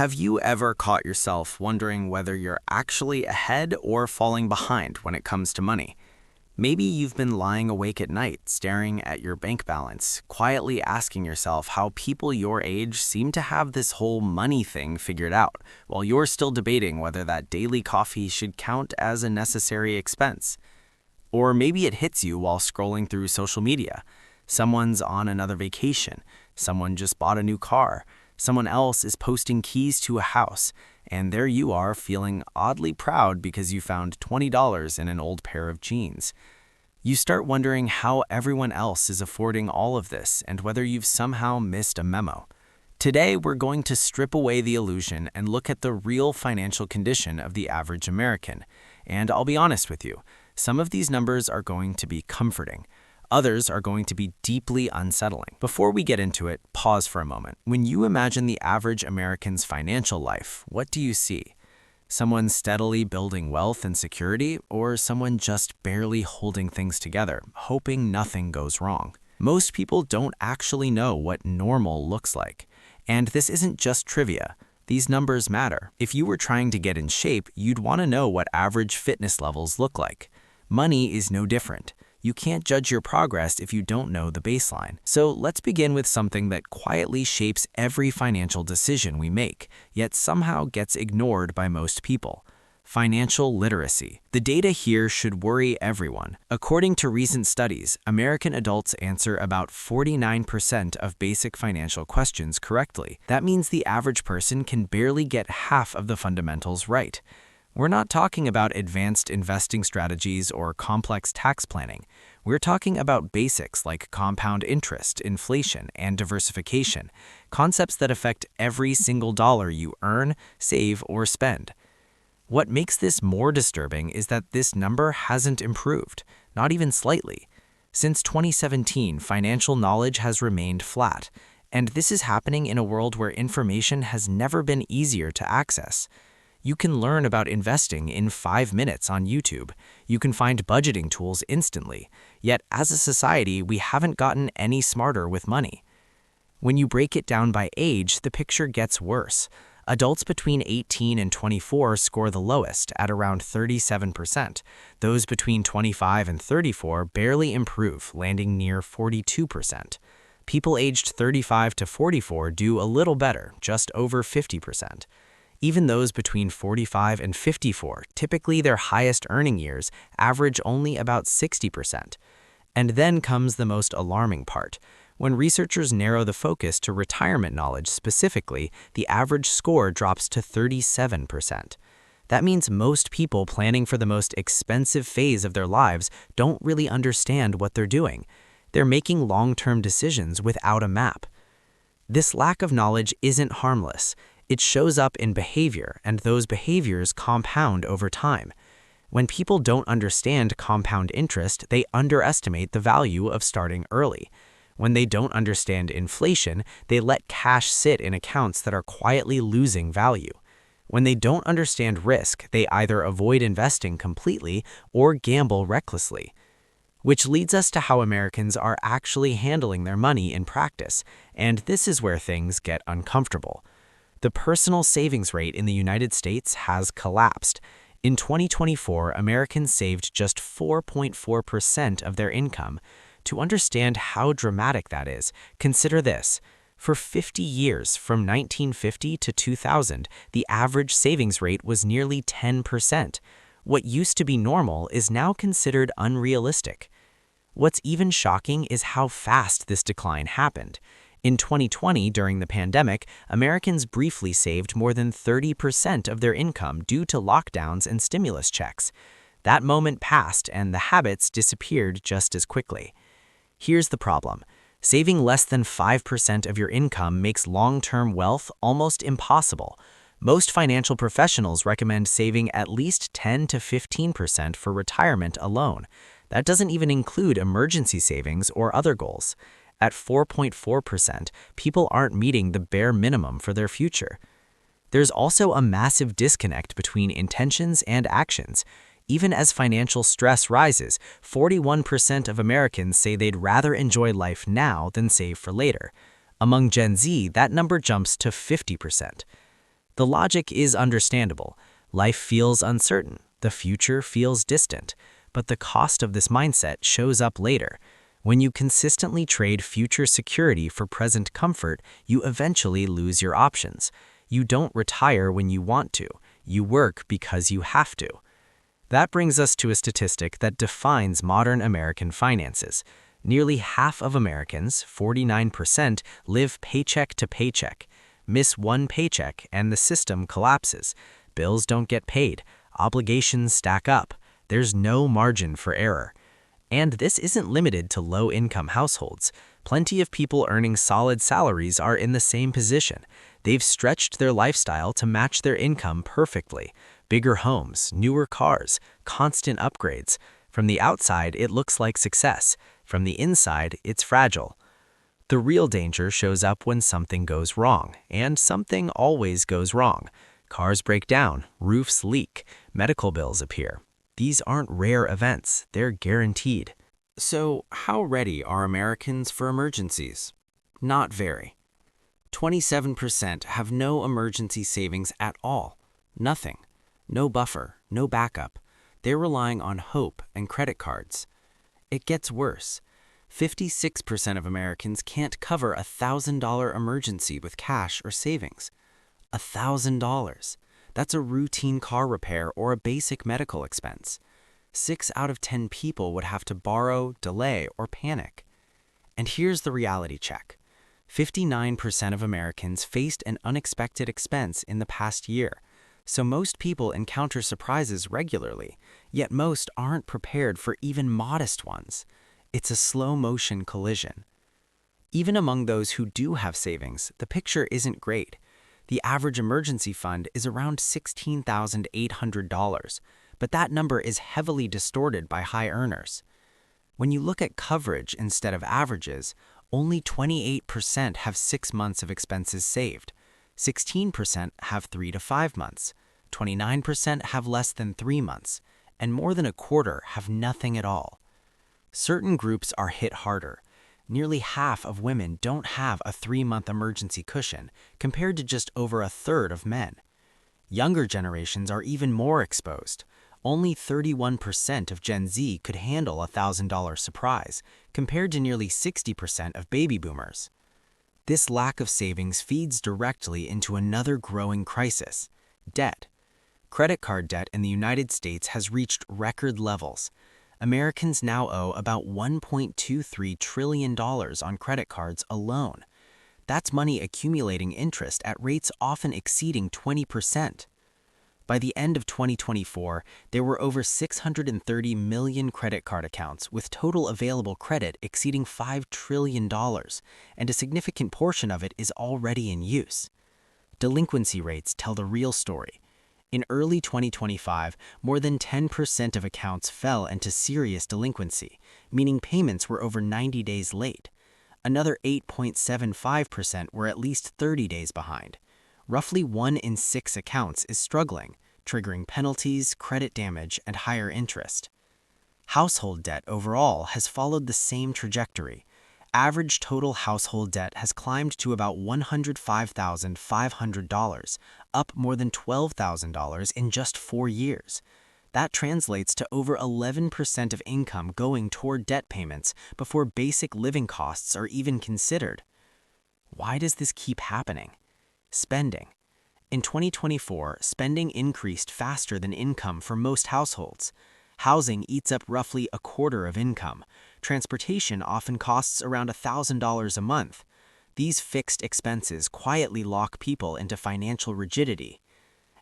Have you ever caught yourself wondering whether you're actually ahead or falling behind when it comes to money? Maybe you've been lying awake at night, staring at your bank balance, quietly asking yourself how people your age seem to have this whole money thing figured out, while you're still debating whether that daily coffee should count as a necessary expense. Or maybe it hits you while scrolling through social media. Someone's on another vacation, someone just bought a new car, someone else is posting keys to a house, and there you are feeling oddly proud because you found $20 in an old pair of jeans. You start wondering how everyone else is affording all of this and whether you've somehow missed a memo. Today, we're going to strip away the illusion and look at the real financial condition of the average American. And I'll be honest with you, some of these numbers are going to be comforting. Others are going to be deeply unsettling. Before we get into it, pause for a moment. When you imagine the average American's financial life, what do you see? Someone steadily building wealth and security, or someone just barely holding things together, hoping nothing goes wrong? Most people don't actually know what normal looks like. And this isn't just trivia. These numbers matter. If you were trying to get in shape, you'd want to know what average fitness levels look like. Money is no different. You can't judge your progress if you don't know the baseline. So let's begin with something that quietly shapes every financial decision we make, yet somehow gets ignored by most people: financial literacy. The data here should worry everyone. According to recent studies, American adults answer about 49% of basic financial questions correctly. That means the average person can barely get half of the fundamentals right. We're not talking about advanced investing strategies or complex tax planning. We're talking about basics like compound interest, inflation, and diversification, concepts that affect every single dollar you earn, save, or spend. What makes this more disturbing is that this number hasn't improved, not even slightly. Since 2017, financial knowledge has remained flat, and this is happening in a world where information has never been easier to access. You can learn about investing in 5 minutes on YouTube. You can find budgeting tools instantly. Yet, as a society, we haven't gotten any smarter with money. When you break it down by age, the picture gets worse. Adults between 18 and 24 score the lowest at around 37%. Those between 25 and 34 barely improve, landing near 42%. People aged 35 to 44 do a little better, just over 50%. Even those between 45 and 54, typically their highest earning years, average only about 60%. And then comes the most alarming part. When researchers narrow the focus to retirement knowledge specifically, the average score drops to 37%. That means most people planning for the most expensive phase of their lives don't really understand what they're doing. They're making long-term decisions without a map. This lack of knowledge isn't harmless. It shows up in behavior, and those behaviors compound over time. When people don't understand compound interest, they underestimate the value of starting early. When they don't understand inflation, they let cash sit in accounts that are quietly losing value. When they don't understand risk, they either avoid investing completely or gamble recklessly. Which leads us to how Americans are actually handling their money in practice, and this is where things get uncomfortable. The personal savings rate in the United States has collapsed. In 2024, Americans saved just 4.4% of their income. To understand how dramatic that is, consider this. For 50 years, from 1950 to 2000, the average savings rate was nearly 10%. What used to be normal is now considered unrealistic. What's even shocking is how fast this decline happened. In 2020, during the pandemic, Americans briefly saved more than 30% of their income due to lockdowns and stimulus checks. That moment passed, and the habits disappeared just as quickly. Here's the problem. Saving less than 5% of your income makes long-term wealth almost impossible. Most financial professionals recommend saving at least 10 to 15% for retirement alone. That doesn't even include emergency savings or other goals. At 4.4%, people aren't meeting the bare minimum for their future. There's also a massive disconnect between intentions and actions. Even as financial stress rises, 41% of Americans say they'd rather enjoy life now than save for later. Among Gen Z, that number jumps to 50%. The The logic is understandable. Life feels uncertain, the future feels distant, but the cost of this mindset shows up later. When you consistently trade future security for present comfort, you eventually lose your options. You don't retire when you want to. You work because you have to. That brings us to a statistic that defines modern American finances. Nearly half of Americans, 49%, live paycheck to paycheck. Miss one paycheck and the system collapses. Bills don't get paid. Obligations stack up. There's no margin for error. And this isn't limited to low-income households. Plenty of people earning solid salaries are in the same position. They've stretched their lifestyle to match their income perfectly. Bigger homes, newer cars, constant upgrades. From the outside, it looks like success. From the inside, it's fragile. The real danger shows up when something goes wrong, and something always goes wrong. Cars break down, roofs leak, medical bills appear. These aren't rare events, they're guaranteed. So, how ready are Americans for emergencies? Not very. 27% have no emergency savings at all. Nothing. No buffer, no backup. They're relying on hope and credit cards. It gets worse. 56% of Americans can't cover a $1,000 emergency with cash or savings. $1,000. That's a routine car repair or a basic medical expense. 6 out of 10 people would have to borrow, delay, or panic. And here's the reality check. 59% of Americans faced an unexpected expense in the past year. So most people encounter surprises regularly, yet most aren't prepared for even modest ones. It's a slow-motion collision. Even among those who do have savings, the picture isn't great. The average emergency fund is around $16,800, but that number is heavily distorted by high earners. When you look at coverage instead of averages, only 28% have 6 months of expenses saved. 16% have 3 to 5 months, 29% have less than 3 months, and more than a quarter have nothing at all. Certain groups are hit harder. Nearly half of women don't have a 3-month emergency cushion, compared to just over a third of men. Younger generations are even more exposed. Only 31% of Gen Z could handle a $1,000 surprise, compared to nearly 60% of baby boomers. This lack of savings feeds directly into another growing crisis: debt. Credit card debt in the United States has reached record levels. Americans now owe about $1.23 trillion on credit cards alone. That's money accumulating interest at rates often exceeding 20%. By the end of 2024, there were over 630 million credit card accounts with total available credit exceeding $5 trillion, and a significant portion of it is already in use. Delinquency rates tell the real story. In early 2025, more than 10% of accounts fell into serious delinquency, meaning payments were over 90 days late. Another 8.75% were at least 30 days behind. Roughly 1 in 6 accounts is struggling, triggering penalties, credit damage, and higher interest. Household debt overall has followed the same trajectory. Average total household debt has climbed to about $105,500, up more than $12,000 in just 4 years. That translates to over 11% of income going toward debt payments before basic living costs are even considered. Why does this keep happening? Spending. In 2024, spending increased faster than income for most households. Housing eats up roughly a quarter of income. Transportation often costs around $1,000 a month. These fixed expenses quietly lock people into financial rigidity.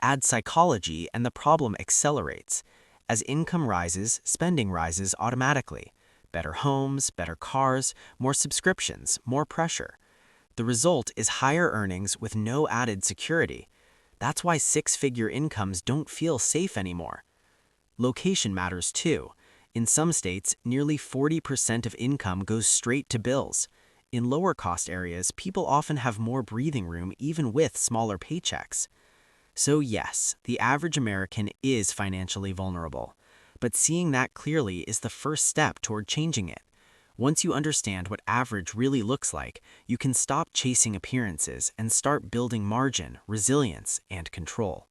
Add psychology and the problem accelerates. As income rises, spending rises automatically. Better homes, better cars, more subscriptions, more pressure. The result is higher earnings with no added security. That's why 6-figure incomes don't feel safe anymore. Location matters too. In some states, nearly 40% of income goes straight to bills. In lower-cost areas, people often have more breathing room even with smaller paychecks. So yes, the average American is financially vulnerable. But seeing that clearly is the first step toward changing it. Once you understand what average really looks like, you can stop chasing appearances and start building margin, resilience, and control.